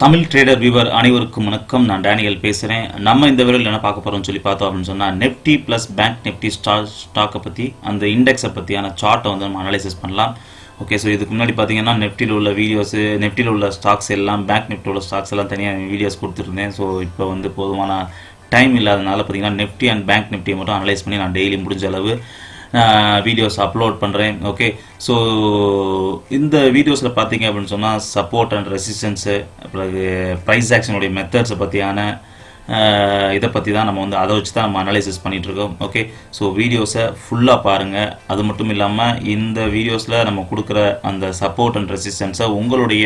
Tamil trader viewer அனைவருக்கும் வணக்கம். நான் டேனியல் பேசுகிறேன். நம்ம இந்த வீடியோவில் என்ன பார்க்க போகிறோம்னு சொல்லி பார்த்தோம் அப்படின்னு சொன்னால், நெஃப்டி ப்ளஸ் பேங்க் நிஃப்டி ஸ்டாக்கை பற்றி, அந்த இண்டெக்ஸை பற்றியான சார்ட்டை வந்து நம்ம அனலைசிஸ் பண்ணலாம். ஓகே, ஸோ இதுக்கு முன்னாடி பார்த்தீங்கன்னா நெஃப்டியில் உள்ள வீடியோஸு, நெஃப்டியில் உள்ள ஸ்டாக்ஸ் எல்லாம், பேங்க் நிஃப்டியில் உள்ள ஸ்டாக்ஸ் எல்லாம் தனியாக வீடியோஸ் கொடுத்துருந்தேன். ஸோ இப்போ வந்து போதுமான டைம் இல்லாதனால பார்த்தீங்கன்னா நெஃப்டி அண்ட் பேங்க் நிஃப்டியை மட்டும் அனலைஸ் பண்ணி நான் டெய்லி முடிஞ்ச அளவு வீடியோஸ் அப்லோட் பண்ணுறேன். ஓகே, ஸோ இந்த வீடியோஸில் பார்த்தீங்க அப்படின்னு சொன்னால் சப்போர்ட் அண்ட் ரெசிஸ்டன்ஸு, அப்புறம் ப்ரைஸ் ஆக்ஷனுடைய மெத்தட்ஸை பற்றியான இதை பற்றி தான் நம்ம வந்து அதை வச்சு தான் நம்ம அனலைசிஸ் பண்ணிகிட்ருக்கோம். ஓகே, ஸோ வீடியோஸை ஃபுல்லாக பாருங்கள். அது மட்டும் இல்லாமல் இந்த வீடியோஸில் நம்ம கொடுக்குற அந்த சப்போர்ட் அண்ட் ரெசிஸ்டன்ஸை உங்களுடைய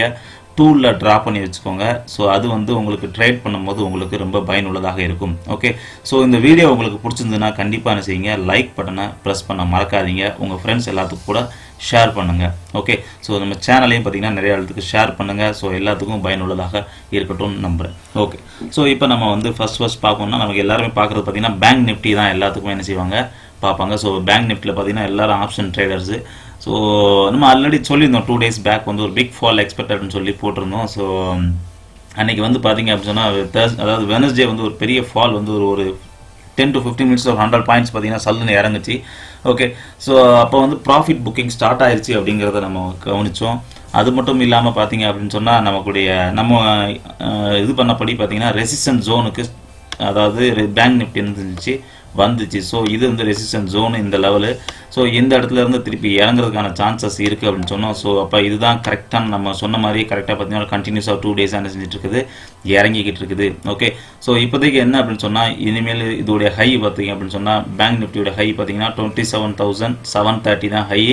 டூலில் ட்ரா பண்ணி வச்சுக்கோங்க. ஸோ அது வந்து உங்களுக்கு ட்ரேட் பண்ணும்போது உங்களுக்கு ரொம்ப பயனுள்ளதாக இருக்கும். ஓகே, ஸோ இந்த வீடியோ உங்களுக்கு பிடிச்சிருந்ததுன்னா கண்டிப்பாக என்ன செய்யுங்க, லைக் பட்டனை ப்ரெஸ் பண்ண மறக்காதீங்க. உங்கள் ஃப்ரெண்ட்ஸ் எல்லாத்துக்கும் கூட ஷேர் பண்ணுங்கள். ஓகே, ஸோ நம்ம சேனலையும் பார்த்தீங்கன்னா நிறைய இடத்துக்கு ஷேர் பண்ணுங்கள். ஸோ எல்லாத்துக்கும் பயனுள்ளதாக இருக்கட்டும்னு நம்புகிறேன். ஓகே, ஸோ இப்போ நம்ம வந்து ஃபர்ஸ்ட் பார்க்கணும்னா, நமக்கு எல்லாருமே பார்க்குறது பார்த்தீங்கன்னா பேங்க் நிஃப்டி தான் எல்லாத்துக்குமே என்ன செய்வாங்க, பார்ப்பாங்க. ஸோ பேங்க் நிஃப்டியில் பார்த்தீங்கன்னா எல்லாரும் ஆப்ஷன் ட்ரேடர்ஸு. ஸோ நம்ம ஆல்ரெடி சொல்லியிருந்தோம் 2 days பேக் வந்து ஒரு பிக் ஃபால் எக்ஸ்பெக்டட்னு சொல்லி போட்டிருந்தோம். ஸோ அன்றைக்கி வந்து பார்த்தீங்க அப்படின்னு சொன்னால் அதாவது வெனஸ்டே வந்து ஒரு பெரிய ஃபால் வந்து ஒரு 10 to 15 minutes ஒரு 100 points பார்த்தீங்கன்னா சல்லுன்னு இறங்குச்சு. ஓகே, ஸோ அப்போ வந்து ப்ராஃபிட் புக்கிங் ஸ்டார்ட் ஆயிடுச்சு அப்படிங்கிறத நம்ம கவனித்தோம். அது மட்டும் இல்லாமல் பார்த்தீங்க அப்படின்னு சொன்னால் நம்ம இது பண்ணபடி பார்த்தீங்கன்னா ரெசிஸ்டன்ஸ் ஜோனுக்கு, அதாவது பேங்க் நிஃப்டி இருந்துச்சு வந்துச்சு. ஸோ இது வந்து ரெசிஸ்டன்ஸ் ஜோனு இந்த லெவலு. ஸோ இந்த இடத்துல இருந்து திருப்பி இறங்குறதுக்கான சான்சஸ் இருக்குது அப்படின்னு சொன்னோம். ஸோ அப்போ இதுதான் கரெக்டான, நம்ம சொன்ன மாதிரி கரெக்டாக பார்த்தீங்கன்னா கண்டினியூஸாக 2 days என்ன செஞ்சுட்டு இருக்குது, இறங்கிக்கிட்டு இருக்குது. ஓகே, ஸோ இப்போதைக்கு என்ன அப்படின்னு சொன்னால், இனிமேல் இதோடைய ஹை பார்த்தீங்க அப்படின்னு சொன்னால், பேங்க் நிஃப்டியோட ஹை பார்த்தீங்கன்னா 27,730 தான் ஹை.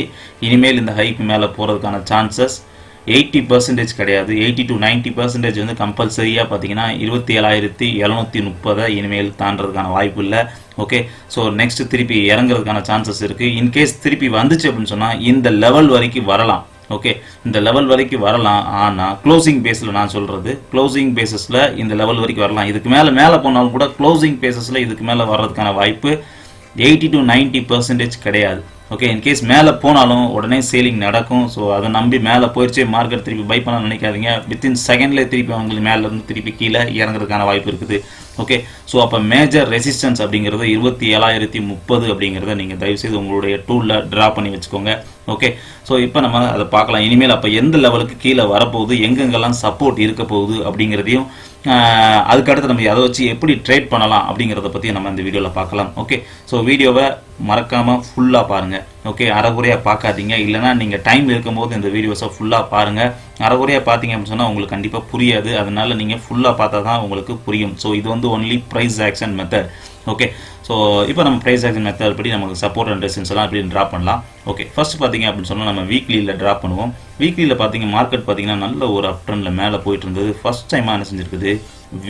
இனிமேல் இந்த ஹைக்கு மேலே போகிறதுக்கான சான்சஸ் 80% கிடையாது, 80 to 90% வந்து கம்பல்சரியாக பார்த்தீங்கன்னா 27,730 இனிமேல் தாண்டதுக்கான வாய்ப்பு இல்லை. ஓகே, ஸோ நெக்ஸ்ட் திருப்பி இறங்குறதுக்கான சான்சஸ் இருக்குது. இன்கேஸ் திருப்பி வந்துச்சு அப்படின்னு சொன்னால் இந்த லெவல் வரைக்கும் வரலாம். ஓகே, இந்த லெவல் வரைக்கும் வரலாம். ஆனால் க்ளோசிங் பேஸில் நான் சொல்கிறது, க்ளோசிங் பேஸஸில் இந்த லெவல் வரைக்கும் வரலாம். இதுக்கு மேலே போனாலும் கூட க்ளோசிங் பேஸஸில் இதுக்கு மேலே வர்றதுக்கான வாய்ப்பு 80 to 90% கிடையாது. ஓகே, இன்கேஸ் மேலே போனாலும் உடனே சேலிங் நடக்கும். ஸோ அதை நம்பி மேலே போயிடுச்சு மார்க்கெட் திருப்பி பை பண்ண நினைக்காதீங்க. வித்தின் செகண்ட்லேயே திருப்பி அவங்களுக்கு மேலேருந்து திருப்பி கீழே இறங்குறதுக்கான வாய்ப்பு இருக்குது. ஓகே, ஸோ அப்போ மேஜர் ரெசிஸ்டன்ஸ் அப்படிங்கிறது 27,030 அப்படிங்கிறத நீங்கள் தயவுசெய்து உங்களுடைய டூலில் ட்ரா பண்ணி வச்சுக்கோங்க. ஓகே, ஸோ இப்போ நம்ம அதை பார்க்கலாம். இனிமேல் அப்போ எந்த லெவலுக்கு கீழே வரப்போகுது, எங்கெங்கெல்லாம் சப்போர்ட் இருக்க போகுது அப்படிங்கிறதையும், அதுக்கடுத்து நம்ம அதை வச்சு எப்படி ட்ரேட் பண்ணலாம் அப்படிங்கிறத பற்றி நம்ம இந்த வீடியோவில் பார்க்கலாம். ஓகே, ஸோ வீடியோவை மறக்காமல் ஃபுல்லாக பாருங்கள். ஓகே, அரைகுறையாக பார்க்காதீங்க. இல்லைனா நீங்கள் டைம் இருக்கும்போது இந்த வீடியோஸை ஃபுல்லாக பாருங்கள். அரைகுறையாக பார்த்தீங்க அப்படின்னு சொன்னால் உங்களுக்கு கண்டிப்பாக புரியாது. அதனால் நீங்கள் ஃபுல்லாக பார்த்தா தான் உங்களுக்கு புரியும். ஸோ இது வந்து only price action method. Okay, so இப்போ நம்ம ப்ரைஸ் ஆக்ஷன் மெத்தட் படி நமக்கு சப்போர்ட் அண்ட் ரெசிஸ்டன்ஸ் எல்லாம் எப்படி ட்ரா பண்ணலாம். ஓகே, ஃபர்ஸ்ட் பார்த்தீங்க அப்படின்னு சொன்னால் நம்ம வீக்லியில் ட்ரா பண்ணுவோம். வீக்லியில் பார்த்தீங்க மார்க்கெட் பார்த்தீங்கன்னா நல்ல ஒரு அப் ட்ரெண்டில் மேலே போயிட்டு இருந்தது. ஃபர்ஸ்ட் டைமாக என்ன செஞ்சுருக்குது,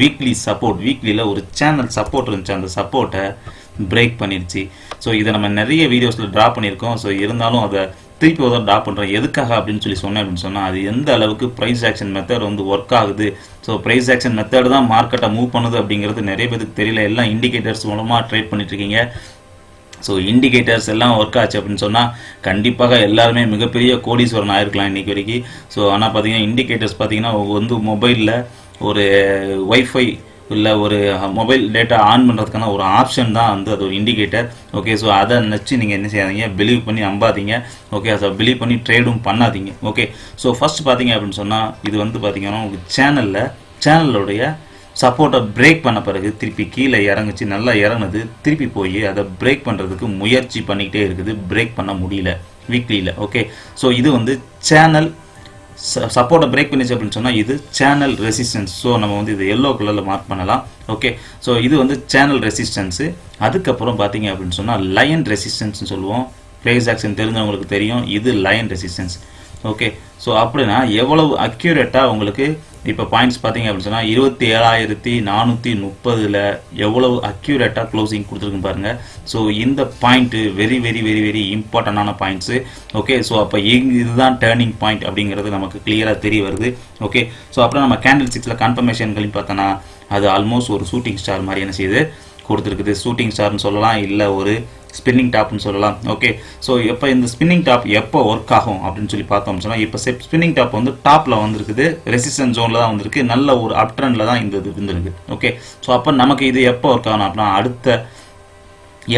வீக்லி சப்போர்ட், வீக்லியில் ஒரு சேனல் சப்போர்ட் இருந்துச்சு, அந்த சப்போர்ட்டை பிரேக் பண்ணிருச்சு. ஸோ இதை நம்ம நிறைய வீடியோஸில் ட்ரா பண்ணியிருக்கோம். ஸோ இருந்தாலும் அதை திருப்பி ஒரு ட்ரா பண்ணுறோம். எதுக்காக அப்படின்னு சொல்லி சொன்னேன் அப்படின்னு சொன்னால், அது எந்த அளவுக்கு ப்ரைஸ் ஆக்ஷன் மெத்தட் வந்து ஒர்க் ஆகுது. ஸோ ப்ரைஸ் ஆக்ஷன் மெத்தட் தான் மார்க்கெட்டை மூவ் பண்ணுது அப்படிங்கிறது நிறைய பேருக்கு தெரியல. எல்லாம் இண்டிகேட்டர்ஸ் மூலமாக ட்ரேட் பண்ணிட்டுருக்கீங்க. ஸோ இண்டிகேட்டர்ஸ் எல்லாம் ஒர்க் ஆச்சு அப்படின்னு சொன்னால் கண்டிப்பாக எல்லாருமே மிகப்பெரிய கோடீஸ்வரன் ஆயிருக்கலாம் இன்றைக்கி வரைக்கும். ஸோ ஆனால் பார்த்தீங்கன்னா இண்டிகேட்டர்ஸ் பார்த்தீங்கன்னா வந்து மொபைலில் ஒரு வைஃபை இல்லை ஒரு மொபைல் டேட்டா ஆன் பண்ணுறதுக்கான ஒரு ஆப்ஷன் தான் வந்து அது ஒரு இண்டிகேட்டர். ஓகே, ஸோ அதை நினச்சி நீங்கள் என்ன செய்யாதீங்க, பிலீவ் பண்ணி நம்பாதீங்க. ஓகே, அதை பிலீவ் பண்ணி ட்ரேடும் பண்ணாதீங்க. ஓகே, ஸோ ஃபஸ்ட் பார்த்தீங்க அப்படின்னு சொன்னால், இது வந்து பார்த்தீங்கன்னா உங்களுக்கு சேனலுடைய சப்போர்ட்டை பிரேக் பண்ண பிறகு திருப்பி கீழே இறங்குச்சு, நல்லா இறங்குனது, திருப்பி போய் அதை பிரேக் பண்ணுறதுக்கு முயற்சி பண்ணிக்கிட்டே இருக்குது, பிரேக் பண்ண முடியல வீக்லியில். ஓகே, ஸோ இது வந்து சேனல் சப்போர்ட்டை பிரேக் பண்ணிச்சு அப்படின்னு சொன்னால் இது சேனல் ரெசிஸ்டன்ஸ். ஸோ நம்ம வந்து இது எல்லோ கலரில் மார்க் பண்ணலாம். ஓகே, ஸோ இது வந்து சேனல் ரெசிஸ்டன்ஸு. அதுக்கப்புறம் பார்த்தீங்க அப்படின்னு சொன்னால் லயன் ரெசிஸ்டன்ஸ்னு சொல்லுவோம். ப்ரைஸ் ஆக்ஷன் தெரிஞ்சவங்களுக்கு தெரியும், இது லயன் ரெசிஸ்டன்ஸ். ஓகே, ஸோ அப்படின்னா எவ்வளவு அக்யூரேட்டாக உங்களுக்கு இப்போ பாயிண்ட்ஸ் பார்த்தீங்க அப்படின்னு சொன்னால் 27,430 எவ்வளவு அக்யூரேட்டாக க்ளோசிங் கொடுத்துருக்குன்னு பாருங்கள். ஸோ இந்த point very very very very இம்பார்ட்டண்டான பாயிண்ட்ஸு. ஓகே, ஸோ அப்போ இதுதான் டேர்னிங் பாயிண்ட் அப்படிங்கிறது நமக்கு கிளியராக தெரிய வருது. ஓகே, ஸோ அப்புறம் நம்ம கேண்டில் 6 கன்ஃபர்மேஷன்களையும் பார்த்தோன்னா அது ஆல்மோஸ்ட் ஒரு ஷூட்டிங் ஸ்டார் மாதிரி என்ன செய்யுது கொடுத்துருக்குது. ஷூட்டிங் ஸ்டார்னு சொல்லலாம், இல்லை ஒரு ஸ்பின்னிங் டாப்னு சொல்லலாம். ஓகே, ஸோ எப்போ இந்த ஸ்பின்னிங் டாப் எப்போ ஒர்க் ஆகும் அப்படின்னு சொல்லி பார்த்தோம் சொன்னால், இப்போ ஸ்பின்னிங் டாப் வந்து டாப்பில் வந்துருக்குது, ரெசிஸ்டன்ஸ் ஜோனில் தான் வந்திருக்கு, நல்ல ஒரு அப் ட்ரெண்டில் தான் இந்த இது இருந்திருக்கு. ஓகே, ஸோ அப்போ நமக்கு இது எப்போ ஒர்க் ஆகணும் அப்படின்னா, அடுத்த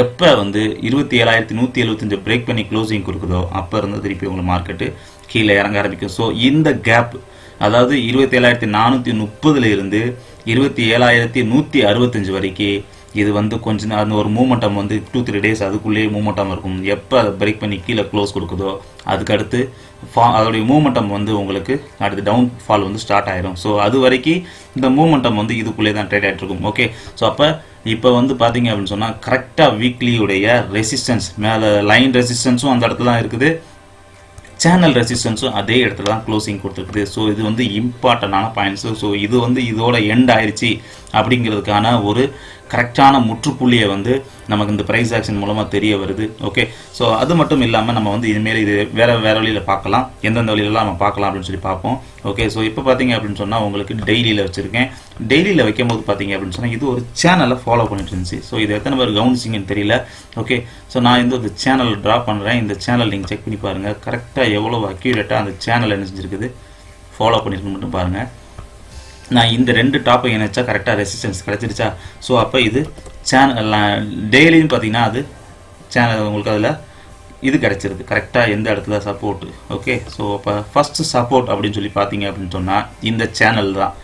எப்போ வந்து 27,175 பிரேக் பண்ணி க்ளோசிங் கொடுக்குதோ அப்போ இருந்து திருப்பி உங்களுக்கு மார்க்கெட்டு கீழே இறங்க ஆரம்பிக்கும். ஸோ இந்த கேப், அதாவது 27,430 இருந்து 27,165 வரைக்கும் இது வந்து கொஞ்ச நேரம் அந்த ஒரு மூமெண்டம் வந்து 2-3 டேஸ் அதுக்குள்ளேயே மூமெண்டம் இருக்கும். எப்போ அதை பிரேக் பண்ணி கீழே க்ளோஸ் கொடுக்குதோ அதுக்கடுத்து அதோடைய மூமெண்டம் வந்து உங்களுக்கு அடுத்து டவுன் ஃபால் வந்து ஸ்டார்ட் ஆயிரும். ஸோ அது வரைக்கும் இந்த மூமெண்டம் வந்து இதுக்குள்ளே தான் ட்ரேட் ஆகிட்டு இருக்கும். ஓகே, ஸோ அப்போ இப்போ வந்து பார்த்தீங்க அப்படின்னு சொன்னால் கரெக்டாக வீக்லியுடைய ரெசிஸ்டன்ஸ் மேலே லைன் ரெசிஸ்டன்ஸும் அந்த இடத்துல தான் இருக்குது, சேனல் ரெசிஸ்டன்ஸும் அதே இடத்துல தான் க்ளோசிங் கொடுத்துருக்குது. ஸோ இது வந்து இம்பார்ட்டண்டான பாயிண்ட்ஸு. ஸோ இது வந்து இதோட எண்ட் ஆயிடுச்சு அப்படிங்கிறதுக்கான ஒரு கரெக்டான முற்றுப்புள்ளியை வந்து நமக்கு இந்த ப்ரைஸ் ஆக்ஷன் மூலமாக தெரிய வருது. ஓகே, ஸோ அது மட்டும் இல்லாமல் நம்ம வந்து இதுமாரி இது வேறு வழியில் பார்க்கலாம், எந்தெந்த வழியிலலாம் நம்ம பார்க்கலாம் அப்படின்னு சொல்லி பார்ப்போம். ஓகே, ஸோ இப்போ பார்த்தீங்க அப்படின்னு சொன்னால் உங்களுக்கு டெய்லியில் வச்சுருக்கேன். டெய்லியில் வைக்கும் போது பார்த்தீங்க அப்படின்னு சொன்னால் இது ஒரு சேனலை ஃபாலோ பண்ணிட்டு இருந்துச்சு. ஸோ இது எத்தனை பேர் கவனிச்சிங்கன்னு தெரியல. ஓகே, ஸோ நான் இந்த சேனல் ட்ரா பண்ணுறேன். இந்த சேனல் நீங்கள் செக் பண்ணி பாருங்கள், கரெக்டாக எவ்வளோ அக்யூரேட்டாக அந்த சேனல் என்ன செஞ்சுருக்குது ஃபாலோ பண்ணியிருக்குன்னு மட்டும் பாருங்கள். நான் இந்த 2 டாப்பை இணைச்சா கரெக்டாக ரெசிஸ்டன்ஸ் கிடச்சிருச்சா. ஸோ அப்போ இது சேனல் டெய்லியும் பார்த்தீங்கன்னா அது சேனல் உங்களுக்கு அதில் இது கிடச்சிருக்கு கரெக்டாக எந்த இடத்துல சப்போர்ட்டு. ஓகே, ஸோ அப்போ ஃபஸ்ட்டு சப்போர்ட் அப்படின்னு சொல்லி பார்த்தீங்க அப்படின்னு சொன்னால் இந்த சேனல் தான்.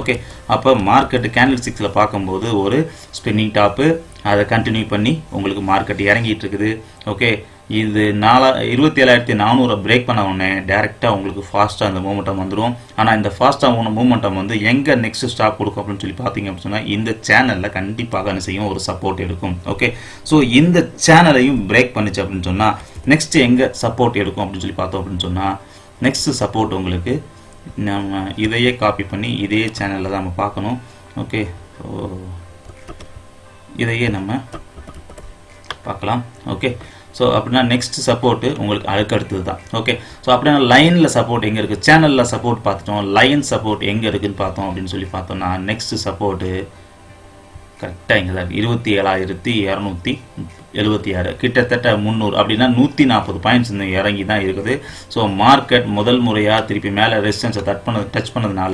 ஓகே, அப்போ மார்க்கெட்டு கேண்டில் ஸ்டிக்ஸில் பார்க்கும்போது ஒரு ஸ்பின்னிங் டாப்பு, அதை கண்டினியூ பண்ணி உங்களுக்கு மார்க்கெட் இறங்கிட்டு இருக்குது. ஓகே, இது 27,400 பிரேக் பண்ண உடனே டேரெக்டாக உங்களுக்கு ஃபாஸ்ட்டாக அந்த மூமெண்டம் வந்துடும். ஆனால் இந்த ஃபாஸ்ட்டாக மூமெண்டம் வந்து எங்கே நெக்ஸ்ட் ஸ்டாப் கொடுக்கும் அப்படின்னு சொல்லி பார்த்தீங்க அப்படின்னு சொன்னால் இந்த சேனலில் கண்டிப்பாக என்ன செய்யும், ஒரு சப்போர்ட் எடுக்கும். ஓகே, ஸோ இந்த சேனலையும் பிரேக் பண்ணிச்சு அப்படின்னு சொன்னால் நெக்ஸ்ட் எங்கே சப்போர்ட் எடுக்கும் அப்படின்னு சொல்லி பார்த்தோம் அப்படின்னு சொன்னால் நெக்ஸ்ட் சப்போர்ட் உங்களுக்கு நம்ம இதையே காப்பி பண்ணி இதே சேனலில் தான் நம்ம பார்க்கணும். ஓகே, ஸோ இதையே நம்ம பார்க்கலாம். ஓகே, ஸோ அப்படின்னா நெக்ஸ்ட் சப்போர்ட்டு உங்களுக்கு அடுத்தது தான். ஓகே, ஸோ அப்படின்னா லைனில் சப்போர்ட் எங்கே இருக்குது, சேனலில் சப்போர்ட் பார்த்துட்டோம், லைன் சப்போர்ட் எங்கே இருக்குதுன்னு பார்த்தோம் அப்படின்னு சொல்லி பார்த்தோம்னா நெக்ஸ்ட் சப்போர்ட்டு கரெக்டாக இங்கே தான் இருக்குது, 27,276 கிட்டத்தட்ட 300 அப்படின்னா 140 பாயிண்ட்ஸ் இந்த இறங்கி தான் இருக்குது. ஸோ மார்க்கெட் முதல் முறையாக திருப்பி மேலே ரெசிஸ்டன்ஸை டச் பண்ணதுனால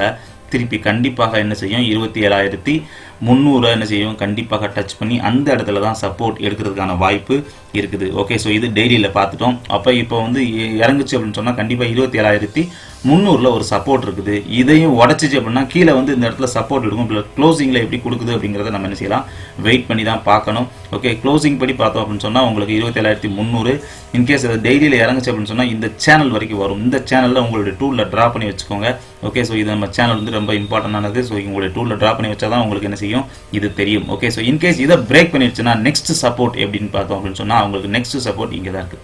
திருப்பி கண்டிப்பாக என்ன செய்யும், 27,300 என்ன செய்யும், கண்டிப்பாக டச் பண்ணி அந்த இடத்துல தான் சப்போர்ட் எடுக்கிறதுக்கான வாய்ப்பு இருக்குது. ஓகே, ஸோ இது டெய்லியில் பார்த்துட்டோம். அப்போ இப்போ வந்து இறங்குச்சு அப்படின்னு சொன்னால் கண்டிப்பாக 27,300 ஒரு சப்போர்ட் இருக்குது. இதையும் உடச்சிச்சு அப்படின்னா கீழே வந்து இந்த இடத்துல சப்போர்ட் எடுக்கும். க்ளோசிங்கில் எப்படி கொடுக்குது அப்படிங்கிறத நம்ம என்ன செய்யலாம், வெயிட் பண்ணி தான் பார்க்கணும். ஓகே, க்ளோசிங் படி பார்த்தோம் அப்படின்னு சொன்னால் உங்களுக்கு 27,300 இன்கேஸ் அது டெய்லியில் இறங்குச்சு அப்படின்னு சொன்னால் இந்த சேனல் வரைக்கும் வரும். இந்த சேனலில் உங்களுடைய டூலில் ட்ரா பண்ணி வச்சுக்கோங்க. ஓகே, ஸோ இது நம்ம சேனல் வந்து ரொம்ப இம்பார்ட்டன்டானது. ஸோ உங்களுடைய டூலில் ட்ரா பண்ணி வச்சா தான் உங்களுக்கு என்ன செய்யும், இது தெரியும். ஓகே, ஸோ இன்கேஸ் இதை பிரேக் பண்ணிடுச்சுன்னா நெக்ஸ்ட் சப்போர்ட் எப்படின்னு பார்த்தோம் அப்படின்னு சொன்னால் உங்களுக்கு நெக்ஸ்ட் சப்போர்ட் இங்கே தான் இருக்குது.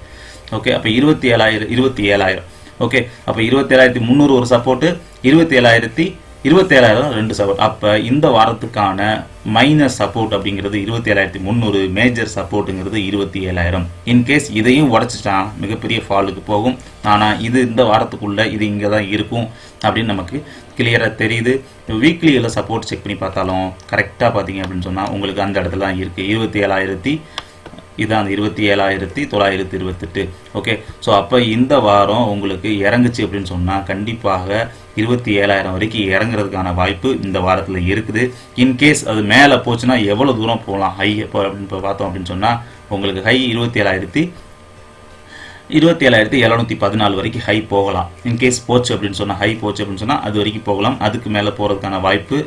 ஓகே, அப்போ 27,000 ஓகே, அப்போ 27,300 ஒரு சப்போர்ட்டு, 27,000 ரெண்டு சப்போர்ட். அப்போ இந்த வாரத்துக்கான மைனஸ் சப்போர்ட் அப்படிங்கிறது 27,300, மேஜர் சப்போர்ட்டுங்கிறது 27,000. இன்கேஸ் இதையும் உடச்சிட்டான் மிகப்பெரிய ஃபாலுக்கு போகும். ஆனால் இது இந்த வாரத்துக்குள்ளே இது இங்கே தான் இருக்கும் அப்படின்னு நமக்கு கிளியராக தெரியுது. வீக்லியில் சப்போர்ட் செக் பண்ணி பார்த்தாலும் கரெக்டாக பார்த்தீங்க அப்படின்னு சொன்னால் உங்களுக்கு அந்த இடத்துல தான் இருக்குது, 27,000 இதான் 27,928. ஓகே, ஸோ அப்போ இந்த வாரம் உங்களுக்கு இறங்குச்சு அப்படின்னு சொன்னால் கண்டிப்பாக 27,000 வரைக்கும் இறங்குறதுக்கான வாய்ப்பு இந்த வாரத்தில் இருக்குது. இன்கேஸ் அது மேலே போச்சுன்னா எவ்வளோ தூரம் போகலாம் ஹை இப்போ அப்படின்னு பார்த்தோம் அப்படின்னு சொன்னால் உங்களுக்கு ஹை 27,714 வரைக்கும் ஹை போகலாம். இன்கேஸ் போச்சு அப்படின்னு சொன்னால் ஹை போச்சு அப்படின்னு சொன்னால் அது வரைக்கும் போகலாம். அதுக்கு மேலே போகிறதுக்கான வாய்ப்பு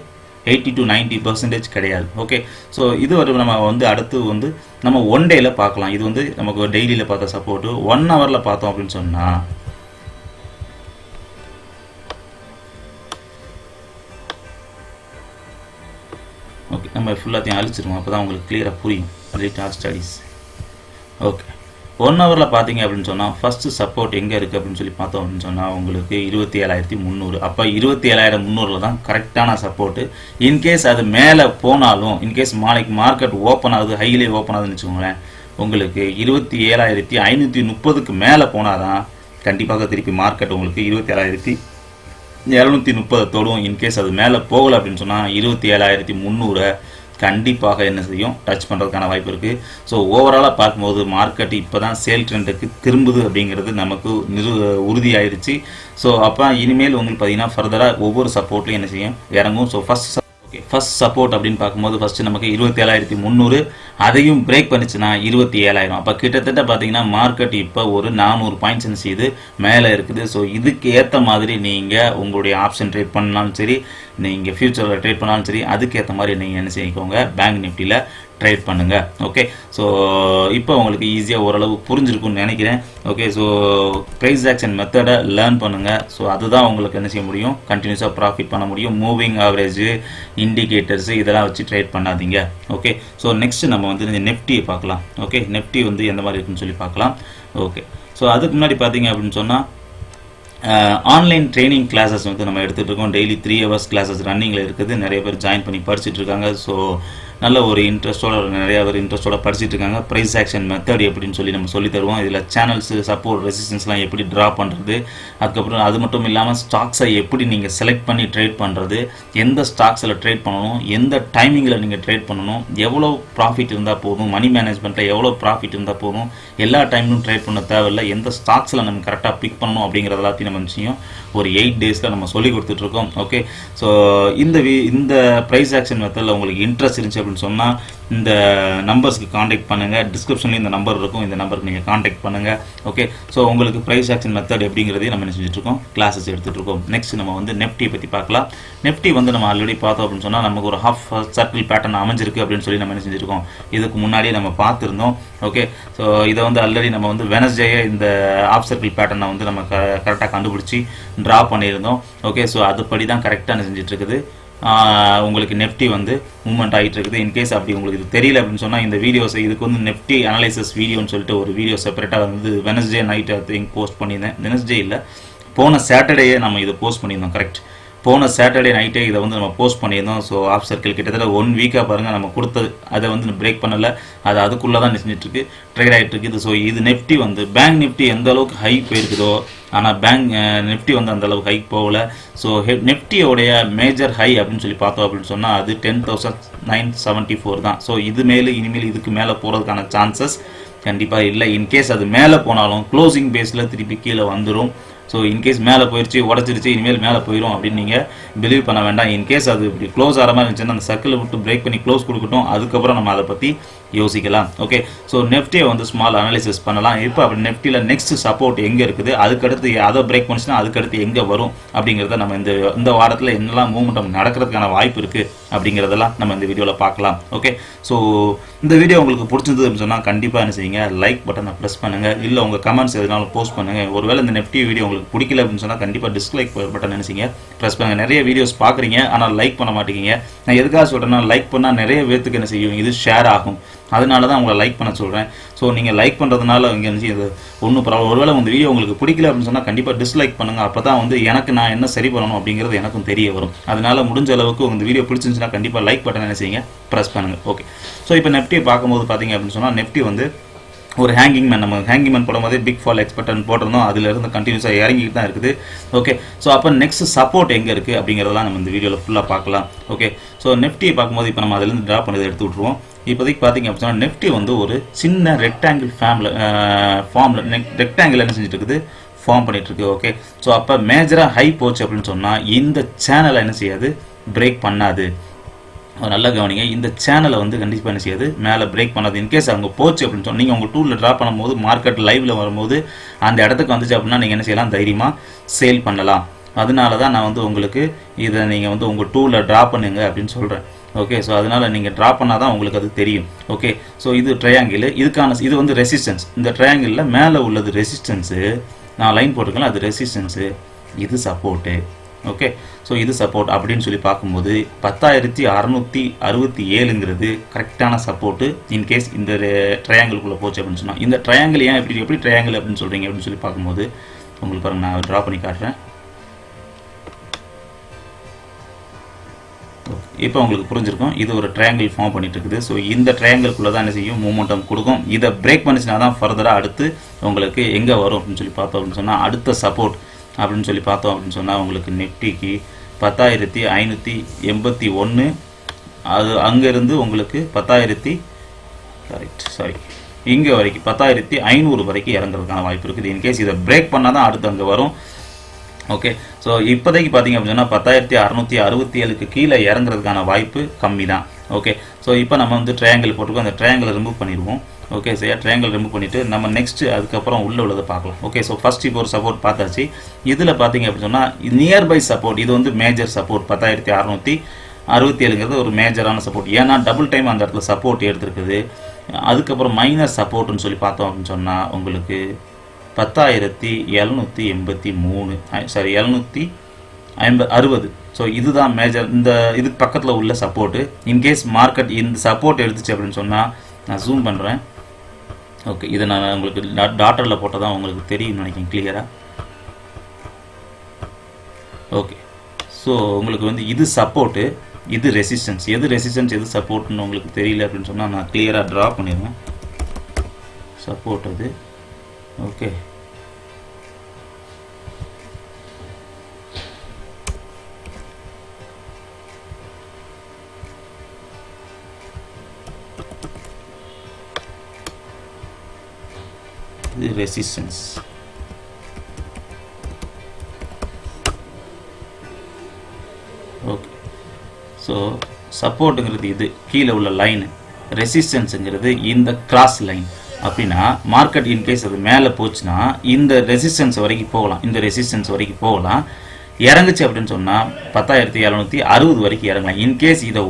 80 to 90% கிடையாது. ஓகே, ஸோ இது ஒரு நம்ம வந்து அடுத்து வந்து நம்ம ஒன் டேயில் பார்க்கலாம். இது வந்து நமக்கு டெய்லியில் பார்த்த சப்போர்ட்டு 1 ஹவரில் பார்த்தோம் அப்படின்னு சொன்னால் ஓகே, நம்ம ஃபுல்லாத்தையும் அழிச்சிருவோம். அப்போ தான் உங்களுக்கு கிளியராக புரியும். ஸ்டடீஸ். ஓகே, 1 ஹவரில் பார்த்தீங்க அப்படின்னு சொன்னால் ஃபஸ்ட்டு சப்போர்ட் எங்கே இருக்குது அப்படின்னு சொல்லி பார்த்தோம் அப்படின்னு சொன்னால் உங்களுக்கு 27,300. அப்போ 27,300 தான் கரெக்டான சப்போர்ட்டு. இன்கேஸ் அது மேலே போனாலும் இன்கேஸ் நாளைக்கு மார்க்கெட் ஓப்பன் ஆகுது, ஹையிலே ஓப்பன் ஆகுதுன்னு வச்சுக்கோங்களேன், உங்களுக்கு 27,530க்கு மேலே போனால் தான் கண்டிப்பாக திருப்பி மார்க்கெட் உங்களுக்கு 27,730 தொடும். இன்கேஸ் அது மேலே போகலை அப்படின்னு சொன்னால் 27,300 கண்டிப்பாக என்ன செய்யும், டச் பண்ணுறதுக்கான வாய்ப்பு இருக்குது. ஸோ ஓவராலாக பார்க்கும்போது மார்க்கெட் இப்போ தான் சேல் ட்ரெண்டுக்கு திரும்புது அப்படிங்கிறது நமக்கு உறுதியாயிருச்சு. ஸோ அப்போ இனிமேல் உங்களுக்கு பார்த்தீங்கன்னா ஃபர்தராக ஒவ்வொரு சப்போர்ட்லையும் என்ன செய்யும், இறங்கும். ஸோ ஃபர்ஸ்ட் சப்போர்ட் அப்படின்னு பார்க்கும்போது ஃபஸ்ட்டு நமக்கு 27,300, அதையும் பிரேக் பண்ணிச்சுன்னா 27,000. அப்போ கிட்டத்தட்ட பார்த்தீங்கன்னா மார்க்கெட் இப்போ ஒரு 400 பாயிண்ட்ஸ் என்ன செய்யுது, மேலே இருக்குது. ஸோ இதுக்கு ஏற்ற மாதிரி நீங்கள் உங்களுடைய ஆப்ஷன் ட்ரேட் பண்ணாலும் சரி, நீங்கள் ஃபியூச்சரில் ட்ரேட் பண்ணாலும் சரி, அதுக்கேற்ற மாதிரி நீங்கள் என்ன செய்யக்கோங்க, பேங்க் நிஃப்டியில் ட்ரேட் பண்ணுங்கள். ஓகே, ஸோ இப்போ உங்களுக்கு ஈஸியாக ஓரளவு புரிஞ்சிருக்கும்னு நினைக்கிறேன். ஓகே, ஸோ ப்ரைஸ் ஆக்ஷன் மெத்தடை லேர்ன் பண்ணுங்கள். ஸோ அதுதான் உங்களுக்கு என்ன செய்ய முடியும், கண்டினியூஸாக ப்ராஃபிட் பண்ண முடியும். மூவிங் ஆவரேஜ், இண்டிகேட்டர்ஸ் இதெல்லாம் வச்சு ட்ரேட் பண்ணாதீங்க. ஓகே, ஸோ நெக்ஸ்ட் நம்ம வந்து இந்த நெஃப்டியை பார்க்கலாம். ஓகே, நெஃப்டி வந்து எந்த மாதிரி இருக்குன்னு சொல்லி பார்க்கலாம். ஓகே, ஸோ அதுக்கு முன்னாடி பார்த்தீங்க அப்படின்னு சொன்னால் ஆன்லைன் ட்ரைனிங் கிளாஸஸ் வந்து நம்ம எடுத்துகிட்டு இருக்கோம். டெய்லி 3 hours கிளாஸஸ் ரன்னிங்கில் இருக்குது. நிறைய பேர் ஜாயின் பண்ணி படிச்சுட்டு இருக்காங்க. ஸோ நல்ல ஒரு இன்ட்ரெஸ்ட்டோட நிறையா பேர் இன்ட்ரெஸ்ட்டோட படிச்சுட்டு இருக்காங்க. ப்ரைஸ் ஆக்ஷன் மெத்தட் எப்படின்னு சொல்லி நம்ம சொல்லி தருவோம். இதில் சேனல்ஸு, சப்போர்ட், ரெசிஸ்டன்ஸ்லாம் எப்படி ட்ரா பண்ணுறது, அதுக்கப்புறம் அது மட்டும் இல்லாமல் ஸ்டாக்ஸை எப்படி நீங்கள் செலக்ட் பண்ணி ட்ரேட் பண்ணுறது, எந்த ஸ்டாக்ஸில் ட்ரேட் பண்ணணும், எந்த டைமிங்கில் நீங்கள் ட்ரேட் பண்ணணும், எவ்வளோ ப்ராஃபிட் இருந்தால் போதும், மணி மேனேஜ்மெண்ட்டில் எவ்வளோ ப்ராஃபிட் இருந்தால் போதும், எல்லா டைம்லும் ட்ரேட் பண்ண தேவையில்லை, எந்த ஸ்டாக்ஸில் நம்ம கரெக்டாக பிக் பண்ணணும் அப்படிங்கிறது எல்லாத்தையும் நம்ம விஷயம் ஒரு 8 daysல நம்ம சொல்லி கொடுத்துட்ருக்கோம். ஓகே, ஸோ இந்த ப்ரைஸ் ஆக்ஷன் மெத்தடில் உங்களுக்கு இன்ட்ரெஸ்ட் இருந்துச்சு அப்படின்னு சொன்னால் இந்த நம்பர்ஸ்க்கு காண்டாக்ட் பண்ணுங்கள். டிஸ்கிரிப்ஷன்லேயும் இந்த நம்பர் இருக்கும், இந்த நம்பருக்கு நீங்கள் காண்டாக்ட் பண்ணுங்கள். ஓகே, ஸோ உங்களுக்கு ப்ரைஸ் ஆக்ஷன் மெத்தட் எப்படிங்கிறதையும் நம்ம என்ன செஞ்சுட்ருக்கோம், கிளாஸஸ் எடுத்துகிட்ருக்கோம். நெக்ஸ்ட் நம்ம வந்து நெஃப்டி பற்றி பார்க்கலாம். நெஃப்டி வந்து நம்ம ஆல்ரெடி பார்த்தோம் அப்படின்னு சொன்னால் நமக்கு ஒரு ஹாஃப் சர்க்கிள் பேட்டர்ன் அமைஞ்சிருக்கு அப்படின்னு சொல்லி நம்ம என்ன செஞ்சுருக்கோம், இதுக்கு முன்னாடியே நம்ம பார்த்துருந்தோம். ஓகே, ஸோ இதை வந்து ஆல்ரெடி நம்ம வந்து வெனஸ்டேயே இந்த ஹாஃப் சர்க்கிள் பேட்டர்னை வந்து நம்ம கரெக்டாக கண்டுபிடிச்சி ட்ரா பண்ணியிருந்தோம். ஓகே, ஸோ அதுபடி தான் கரெக்டாக என்ன செஞ்சிட்ருக்குது, உங்களுக்கு நெஃப்டி வந்து மூவ்மெண்ட் ஆகிட்டு இருக்குது. இன்கேஸ் அப்படி உங்களுக்கு இது தெரியல அப்படின்னு சொன்னால் இந்த வீடியோஸ், இதுக்கு வந்து நெஃப்டி அனலைசிஸ் வீடியோன்னு சொல்லிட்டு ஒரு வீடியோ செப்பரேட்டாக வந்து வெனஸ்டே நைட் போஸ்ட் பண்ணியிருந்தேன். வெனஸ்டே இல்லை, போன சாட்டர்டேயே நம்ம இதை போஸ்ட் பண்ணியிருந்தோம். கரெக்ட், போன சாட்டர்டே நைட்டே இதை வந்து நம்ம போஸ்ட் பண்ணியிருந்தோம். ஸோ ஆஃப் சர்க்கிள் கிட்டத்தட்ட 1 வீக்காக பாருங்கள் நம்ம கொடுத்தது, அதை வந்து பிரேக் பண்ணலை, அது அதுக்குள்ளே தான் செஞ்சுட்ருக்கு, ட்ரேட் ஆகிட்டு இருக்குது. ஸோ இது நெஃப்டி வந்து பேங்க் நிஃப்டி எந்த அளவுக்கு ஹை போயிருக்குதோ, ஆனால் பேங்க் நிஃப்டி வந்து அந்த அளவுக்கு ஹை போகல. ஸோ நெஃப்டியோடைய மேஜர் ஹை அப்படின்னு சொல்லி பார்த்தோம் அப்படின்னு சொன்னால் அது 10,974 தான். ஸோ இது இனிமேல் இதுக்கு மேலே போகிறதுக்கான சான்சஸ் கண்டிப்பாக இல்லை. இன்கேஸ் அது மேலே போனாலும் க்ளோசிங் பேஸில் திருப்பி கீழே வந்துடும். ஸோ இன்கேஸ் மேலே போயிடுச்சு, உடச்சிருச்சு, இனிமேல் மேலே போயிடும் அப்படின்னு நீங்கள் பிலீவ் பண்ண வேண்டாம். இன்கேஸ் அது இப்படி க்ளோஸ் ஆகிற மாதிரி இருந்துச்சுன்னா அந்த சர்க்கிளை விட்டு பிரேக் பண்ணி க்ளோஸ் கொடுக்கட்டும், அதுக்கப்புறம் நம்ம அதை பற்றி யோசிக்கலாம். ஓகே, ஸோ நெஃப்டியை வந்து ஸ்மால் அனாலிசிஸ் பண்ணலாம். இப்போ அப்படி நெஃப்டியில் நெக்ஸ்ட் சப்போர்ட் எங்கே இருக்குது, அதுக்கடுத்து அதை பிரேக் பண்ணிச்சுன்னா அதுக்கடுத்து எங்கே வரும் அப்படிங்கிறத நம்ம இந்த வாரத்தில் என்னெல்லாம் மூவ்மெண்ட் நடக்கிறதுக்கான வாய்ப்பு இருக்குது அப்படிங்கிறதெல்லாம் நம்ம இந்த வீடியோவில் பார்க்கலாம். ஓகே, ஸோ இந்த வீடியோ உங்களுக்கு பிடிச்சிருந்தது அப்படின்னு சொன்னால் கண்டிப்பாக என்ன செய்யுங்க, லைக் பட்டனை ப்ரெஸ் பண்ணுங்கள், இல்லை உங்கள் கமெண்ட்ஸ் எதுனாலும் போஸ்ட் பண்ணுங்கள். ஒருவேளை இந்த நெஃப்டி வீடியோ உங்களுக்கு பிடிக்கல அப்படின்னு சொன்னால் கண்டிப்பாக டிஸ்லைக் பட்டன் என்ன செய்யுங்க, ப்ரெஸ் பண்ணுங்கள். நிறைய வீடியோஸ் பார்க்குறீங்க ஆனால் லைக் பண்ண மாட்டேங்க. நான் எதுக்காக சொல்கிறேன்னா, லைக் பண்ணால் நிறைய பேர்த்துக்கு என்ன செய்யும், இது ஷேர் ஆகும். அதனால தான் உங்களை லைக் பண்ண சொல்கிறேன். ஸோ நீங்கள் லைக் பண்ணுறதுனால இங்கே இது ஒன்றும் ப்ராப்ளம். ஒருவேளை இந்த வீடியோ உங்களுக்கு பிடிக்கல அப்படின்னு சொன்னால் கண்டிப்பாக டிஸ்லைக் பண்ணுங்கள். அப்போ தான் வந்து எனக்கு நான் என்ன சரி பண்ணணும் அப்படிங்கிறது எனக்கும் தெரிய வரும். அதனால் முடிஞ்ச அளவுக்கு இந்த வீடியோ பிடிச்சிருந்துச்சுன்னா கண்டிப்பாக லைக் பட்டன் என்ன செய்யுங்க, ப்ரெஸ் பண்ணுங்கள். ஓகே, ஸோ இப்போ நெஃப்டியை பார்க்கும்போது பார்த்தீங்க அப்படின்னு சொன்னால் நெஃப்டி வந்து ஒரு ஹேங்கிங் மேன், நம்ம ஹேங்கிங் மேன் போடும்போது பிக் ஃபால் எக்ஸ்பெக்டன் போட்டிருந்தோம், அதிலிருந்து கண்டினியூஸாக இறங்கிட்டு தான் இருக்குது. ஓகே, ஸோ அப்போ நெக்ஸ்ட் சப்போர்ட் எங்கே இருக்குது அப்படிங்கிறதெல்லாம் நம்ம இந்த வீடியோவில் ஃபுல்லாக பார்க்கலாம். ஓகே, ஸோ நெஃப்டியை பார்க்கும்போது இப்போ நம்ம அதிலேருந்து ட்ரா பண்ணதை எடுத்து விட்ருவோம். இப்போதைக்கு பார்த்தீங்க அப்படின்னா நெஃப்டி வந்து ஒரு சின்ன ரெக்டாங்கிள் ஃபார்மில் ரெக்டாங்கிள் என்ன செஞ்சுட்டு இருக்குது, ஃபார்ம் பண்ணிகிட்ருக்கு. ஓகே, ஸோ அப்போ மேஜராக ஹை போச்சு அப்படின்னு சொன்னால் இந்த சேனலை என்ன செய்யாது, பிரேக் பண்ணாது. நல்லா கவனிங்க, இந்த சேனலை வந்து கண்டிப்பாக என்ன செய்யாது, மேலே பிரேக் பண்ணாது. இன்கேஸ் அவங்க போச்சு அப்படின்னு சொன்னால் நீங்கள் உங்கள் டூலில் ட்ரா பண்ணும்போது மார்க்கெட் லைவில் வரும்போது அந்த இடத்துக்கு வந்துச்சு அப்படின்னா நீங்கள் என்ன செய்யலாம், தைரியமாக சேல் பண்ணலாம். அதனால தான் நான் வந்து உங்களுக்கு இதை நீங்கள் வந்து உங்கள் டூலில் ட்ரா பண்ணுங்க அப்படின்னு சொல்கிறேன். ஓகே, ஸோ அதனால் நீங்கள் ட்ரா பண்ணால் தான் உங்களுக்கு அது தெரியும். ஓகே, ஸோ இது ட்ரையாங்கிள், இது வந்து ரெசிஸ்டன்ஸ். இந்த ட்ரையாங்கிளில் மேலே உள்ளது ரெசிஸ்டன்ஸு, நான் லைன் போட்டிருக்கேன், அது ரெசிஸ்டன்ஸு, இது சப்போர்ட்டு. ஓகே, ஸோ இது சப்போர்ட் அப்படின்னு சொல்லி பார்க்கும்போது 10,667ங்கிறது கரெக்டான சப்போர்ட்டு. இன்கேஸ் இந்த ட்ரையாங்கிள்குள்ளே போச்சு அப்படின்னு சொன்னால், இந்த ட்ரையாங்கிள் ஏன் எப்படி ட்ரையாங்கிள் அப்படின்னு சொல்கிறீங்க அப்படின்னு சொல்லி பார்க்கும்போது உங்களுக்கு பாருங்கள், நான் ட்ரா பண்ணி காட்டுறேன். இப்போ உங்களுக்கு புரிஞ்சிருக்கும், இது ஒரு ட்ரையாங்கிள் ஃபார்ம் பண்ணிட்டு இருக்குது. ஸோ இந்த ட்ரையாங்கிள்குள்ளே தான் என்ன செய்யும், மூமெண்டம் கொடுக்கும். இதை பிரேக் பண்ணிச்சுனா தான் ஃபர்தராக அடுத்து உங்களுக்கு எங்கே வரும் அப்படின்னு சொல்லி பார்த்தோம் அப்படின்னு சொன்னால், அடுத்த சப்போர்ட் அப்படின்னு சொல்லி பார்த்தோம் அப்படின்னு சொன்னால் உங்களுக்கு நெஃப்டிக்கு 10,581 அது அங்கேருந்து உங்களுக்கு 10,000 கரெக்ட் சாரி இங்கே வரைக்கும் 10,500 வரைக்கும் இறங்குறதுக்கான வாய்ப்பு இருக்குது. இன்கேஸ் இதை பிரேக் பண்ணால் தான் அடுத்து அங்கே வரும். ஓகே, ஸோ இப்போதைக்கு பார்த்தீங்க அப்படின்னா 10,667க்கு கீழே இறங்குறதுக்கான வாய்ப்பு கம்மி தான். ஓகே, ஸோ இப்போ நம்ம வந்து ட்ரையாங்கிள் போட்டிருக்கோம், அந்த ட்ரையாங்கிளை ரிமூவ் பண்ணிடுவோம். ஓகே, சரியா ட்ரையாங்கிள் ரிமூவ் பண்ணிவிட்டு நம்ம நெக்ஸ்ட்டு அதுக்கப்புறம் உள்ளே உள்ளதை பார்க்கலாம். ஓகே, ஸோ ஃபஸ்ட் இப்போ ஒரு சப்போர்ட் பார்த்தாச்சு. இதில் பார்த்தீங்க அப்படின்னு சொன்னால் நியர்பை சப்போர்ட், இது வந்து மேஜர் சப்போர்ட் 10,667ங்கிறது ஒரு மேஜரான சப்போர்ட். ஏன்னா டபுள் டைம் அந்த இடத்துல சப்போர்ட் எடுத்துருக்குது. அதுக்கப்புறம் மைனஸ் சப்போர்ட்னு சொல்லி பார்த்தோம் அப்படின்னு சொன்னால் உங்களுக்கு 10,783 சாரி 760. ஸோ இதுதான் மேஜர், இந்த இதுக்கு பக்கத்தில் உள்ள சப்போர்ட்டு. இன்கேஸ் மார்க்கெட் இந்த சப்போர்ட் எடுத்துச்சு அப்படின்னு சொன்னால் நான் ஜூம் பண்ணுறேன். ஓகே, இதை நான் உங்களுக்கு டாட்டரில் போட்டால் தான் உங்களுக்கு தெரியும் நினைக்கிறேன் கிளியராக. ஓகே, ஸோ உங்களுக்கு வந்து இது சப்போர்ட்டு, இது ரெசிஸ்டன்ஸ். எது ரெசிஸ்டன்ஸ் எது சப்போர்ட்னு உங்களுக்கு தெரியல அப்படின்னு சொன்னால் நான் கிளியராக ட்ரா பண்ணிடுவேன். சப்போர்ட் அது. ஓகே, இது ரெசிஸ்டன்ஸ். ஓகே, ஸோ சப்போர்ட்டுங்கிறது இது கீழே உள்ள லைனு, ரெசிஸ்டன்ஸுங்கிறது இந்த கிராஸ் லைன். அப்படின்னா மார்க்கெட் இன்கேஸ் அது மேலே போச்சுன்னா இந்த ரெசிஸ்டன்ஸ் வரைக்கும் போகலாம், இந்த ரெசிஸ்டன்ஸ் வரைக்கும் போகலாம். இறங்குச்சு அப்படின்னு சொன்னால் 10,760 வரைக்கும் இறங்கலாம். இன்கேஸ் இதை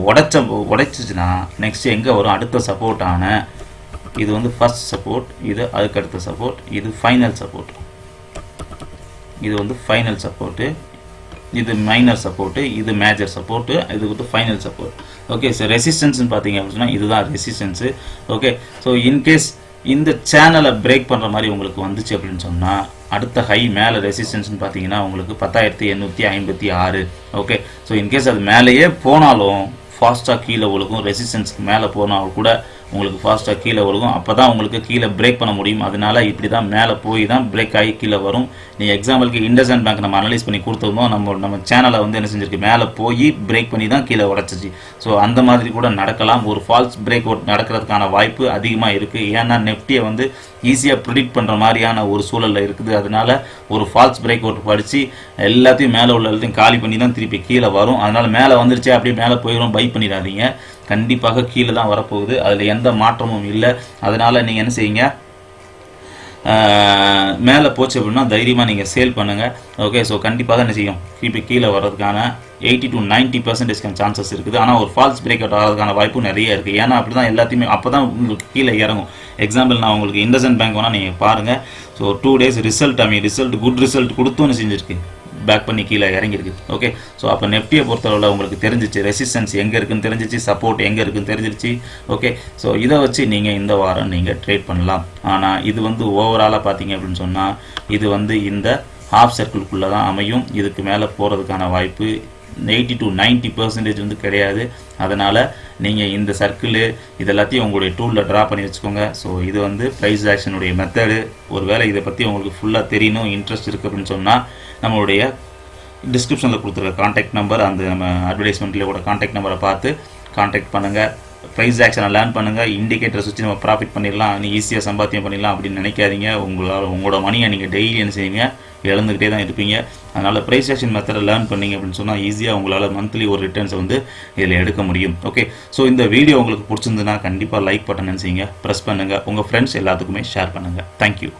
உடைச்சிச்சுன்னா நெக்ஸ்ட் எங்கே வரும்? அடுத்த சப்போர்ட்டான இது வந்து ஃபர்ஸ்ட் சப்போர்ட், இது அதுக்கடுத்த சப்போர்ட், இது ஃபைனல் சப்போர்ட். இது வந்து ஃபைனல் சப்போர்ட்டு, இது மைனர் சப்போர்ட்டு, இது மேஜர் சப்போர்ட்டு, இது வந்து ஃபைனல் சப்போர்ட். ஓகே, ஸோ ரெசிஸ்டன்ஸ்னு பார்த்தீங்க அப்படின்னா இதுதான் ரெசிஸ்டன்ஸு. ஓகே, ஸோ இன்கேஸ் இந்த சேனலை பிரேக் பண்ணுற மாதிரி உங்களுக்கு வந்துச்சு அப்படின்னு சொன்னால் அடுத்த ஹை மேலே ரெசிஸ்டன்ஸ்னு பார்த்தீங்கன்னா உங்களுக்கு 10,856. ஓகே, ஸோ இன்கேஸ் அது மேலேயே போனாலும் ஃபாஸ்ட்டாக கீழே ஒழுகும், ரெசிஸ்டன்ஸ்க்கு மேலே போனால் கூட உங்களுக்கு ஃபாஸ்ட்டாக கீழே ஒழுகும். அப்போ தான் உங்களுக்கு கீழே பிரேக் பண்ண முடியும். அதனால இப்படி தான் மேலே போய் தான் பிரேக் ஆகி கீழே வரும். நீங்கள் எக்ஸாம்பிளுக்கு இண்டஸ்இண்ட் பேங்க் நம்ம அனலைஸ் பண்ணி கொடுத்துருந்தோம். நம்ம சேனலை வந்து என்ன செஞ்சிருக்கு, மேலே போய் பிரேக் பண்ணி தான் கீழே உடச்சிச்சு. ஸோ அந்த மாதிரி கூட நடக்கலாம். ஒரு ஃபால்ஸ் பிரேக் அவுட் நடக்கிறதுக்கான வாய்ப்பு அதிகமாக இருக்குது. ஏன்னா நெஃப்டியை வந்து ஈஸியாக ப்ரிடிக்ட் பண்ணுற மாதிரியான ஒரு சூழலில் இருக்குது. அதனால ஒரு ஃபால்ஸ் பிரேக் அவுட் படித்து எல்லாத்தையும் மேலே உள்ள எல்லாத்தையும் காலி பண்ணி தான் திருப்பி கீழே வரும். அதனால் மேலே வந்துருச்சு அப்படியே மேலே போயிடும், பை பண்ணிடாதீங்க. கண்டிப்பாக கீழே தான் வரப்போகுது, அதில் எந்த மாற்றமும் இல்லை. அதனால் நீங்கள் என்ன செய்யுங்க, மேலே போச்சு அப்படின்னா தைரியமாக நீங்கள் சேல் பண்ணுங்கள். ஓகே, ஸோ கண்டிப்பாக என்ன செய்யும், இப்போ கீழே வர்றதுக்கான 80 to 90% சான்சஸ் இருக்குது. ஆனால் ஒரு ஃபால்ஸ் பிரேக் அவுட் ஆகிறதுக்கான வாய்ப்பு நிறைய இருக்குது. ஏன்னா அப்படி தான் எல்லாத்தையுமே அப்போ தான் உங்களுக்கு கீழே இறங்கும். எக்ஸாம்பிள் நான் உங்களுக்கு இண்டஸ்இண்ட் பேங்க் வேணால் நீங்கள் பாருங்கள். So 2 days result good result கொடுத்துன்னு செஞ்சுருக்கு, பேக் பண்ணி கீழே இறங்கிருக்கு. ஓகே, ஸோ அப்போ நெஃப்டியை பொறுத்தளவில் உங்களுக்கு தெரிஞ்சிச்சு, ரெசிஸ்டன்ஸ் எங்கே இருக்குன்னு தெரிஞ்சிச்சு, சப்போர்ட் எங்கே இருக்குன்னு தெரிஞ்சிருச்சு. ஓகே, ஸோ இதை வச்சு நீங்கள் இந்த வாரம் நீங்கள் ட்ரேட் பண்ணலாம். ஆனால் இது வந்து ஓவராலாக பார்த்தீங்க அப்படின்னு சொன்னால் இது வந்து இந்த ஹாஃப் சர்க்கிள்குள்ளே தான் அமையும். இதுக்கு மேலே போகிறதுக்கான வாய்ப்பு 80 to 90% வந்து கிடையாது. அதனால் நீங்கள் இந்த சர்க்கிள் இது எல்லாத்தையும் உங்களுடைய டூலில் ட்ரா பண்ணி வச்சுக்கோங்க. ஸோ இது வந்து ப்ரைஸ் ஆக்ஷனுடைய மெத்தடு. ஒருவேளை இதை பற்றி உங்களுக்கு ஃபுல்லாக தெரியணும், இன்ட்ரெஸ்ட் இருக்குது அப்படின்னு சொன்னால் நம்மளுடைய டிஸ்கிரிப்ஷனில் கொடுத்துருக்க கான்டாக்ட் நம்பர், அந்த நம்ம அட்வர்டைஸ்மெண்ட்லேயே கூட கான்டாக்ட் நம்பரை பார்த்து கான்டாக்ட் பண்ணுங்கள். ப்ரைஸ் ஆக்ஷனை லேர்ன் பண்ணுங்கள். இண்டிகேட்டர்ஸ் வச்சு நம்ம ப்ராஃபிட் பண்ணிடலாம், நீ ஈஸியாக சம்பாத்தியம் பண்ணிடலாம் அப்படின்னு நினைக்காதீங்க. உங்களோட மணியை நீங்கள் டெய்லி என்ன செய்வீங்க, இழந்துக்கிட்டே தான் இருப்பீங்க. அதனால் ப்ரைஸ் ஆக்ஷன் மெத்தடை லேர்ன் பண்ணிங்க அப்படின்னு சொன்னால் ஈஸியாக உங்களால் மந்த்லி ஒரு ரிட்டர்ன்ஸை வந்து இதில் எடுக்க முடியும். ஓகே, ஸோ இந்த வீடியோ உங்களுக்கு பிடிச்சிருந்துன்னா கண்டிப்பாக லைக் பட்டன் செய்யுங்க, ப்ரெஸ் பண்ணுங்கள், உங்கள் ஃப்ரெண்ட்ஸ் எல்லாத்துக்குமே ஷேர் பண்ணுங்கள். தேங்க்யூ.